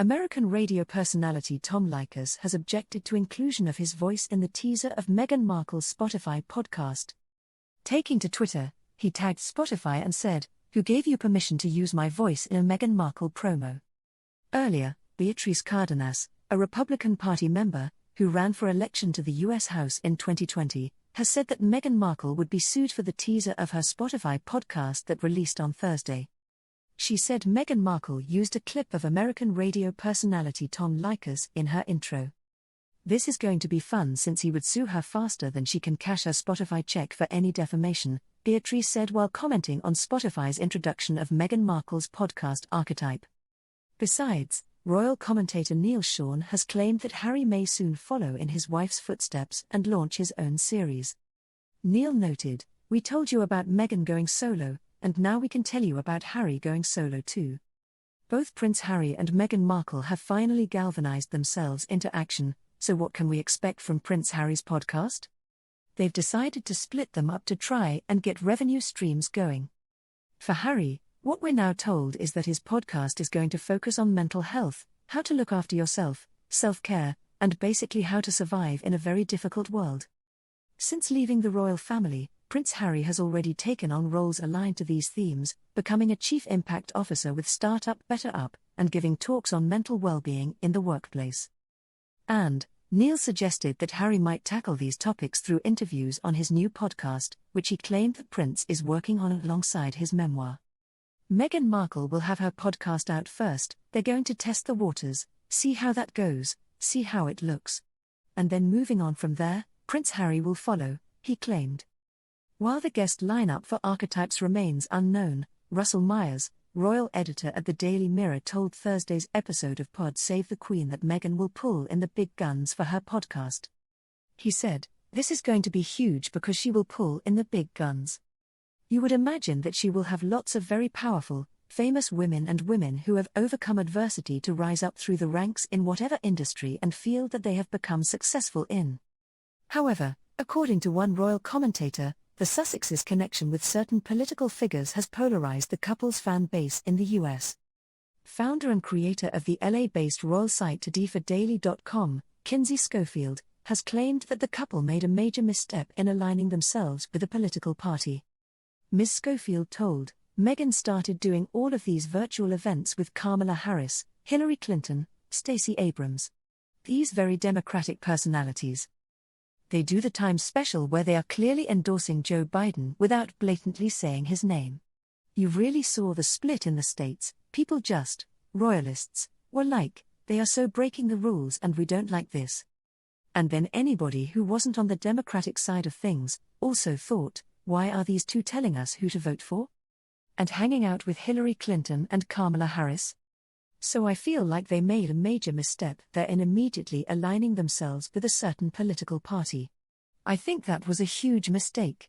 American radio personality Tom Leykis has objected to inclusion of his voice in the teaser of Meghan Markle's Spotify podcast. Taking to Twitter, he tagged Spotify and said, "Who gave you permission to use my voice in a Meghan Markle promo?" Earlier, Beatrice Cardenas, a Republican Party member, who ran for election to the U.S. House in 2020, has said that Meghan Markle would be sued for the teaser of her Spotify podcast that released on Thursday. She said Meghan Markle used a clip of American radio personality Tom Leykis in her intro. "This is going to be fun since he would sue her faster than she can cash her Spotify check for any defamation," Beatrice said while commenting on Spotify's introduction of Meghan Markle's podcast Archetype. Besides, royal commentator Neil Sean has claimed that Harry may soon follow in his wife's footsteps and launch his own series. Neil noted, "We told you about Meghan going solo, and now we can tell you about Harry going solo too." Both Prince Harry and Meghan Markle have finally galvanized themselves into action, so what can we expect from Prince Harry's podcast? They've decided to split them up to try and get revenue streams going. For Harry, what we're now told is that his podcast is going to focus on mental health, how to look after yourself, self-care, and basically how to survive in a very difficult world. Since leaving the royal family, Prince Harry has already taken on roles aligned to these themes, becoming a chief impact officer with Startup Better Up, and giving talks on mental well-being in the workplace. And Neil suggested that Harry might tackle these topics through interviews on his new podcast, which he claimed the prince is working on alongside his memoir. Meghan Markle will have her podcast out first. They're going to test the waters, see how that goes, see how it looks. And then moving on from there, Prince Harry will follow, he claimed. While the guest lineup for Archetypes remains unknown, Russell Myers, royal editor at the Daily Mirror, told Thursday's episode of Pod Save the Queen that Meghan will pull in the big guns for her podcast. He said, "This is going to be huge because she will pull in the big guns. You would imagine that she will have lots of very powerful, famous women and women who have overcome adversity to rise up through the ranks in whatever industry and field that they have become successful in." However, according to one royal commentator, the Sussexes' connection with certain political figures has polarized the couple's fan base in the US. Founder and creator of the LA-based royal site todayfordaily.com, Kinsey Schofield, has claimed that the couple made a major misstep in aligning themselves with a political party. Ms. Schofield told, "Meghan started doing all of these virtual events with Kamala Harris, Hillary Clinton, Stacey Abrams. These very Democratic personalities. They do the Times special where they are clearly endorsing Joe Biden without blatantly saying his name. You really saw the split in the States. People just, royalists, were like, they are so breaking the rules and we don't like this." And then anybody who wasn't on the Democratic side of things also thought, why are these two telling us who to vote for? And hanging out with Hillary Clinton and Kamala Harris? So I feel like they made a major misstep there in immediately aligning themselves with a certain political party. I think that was a huge mistake.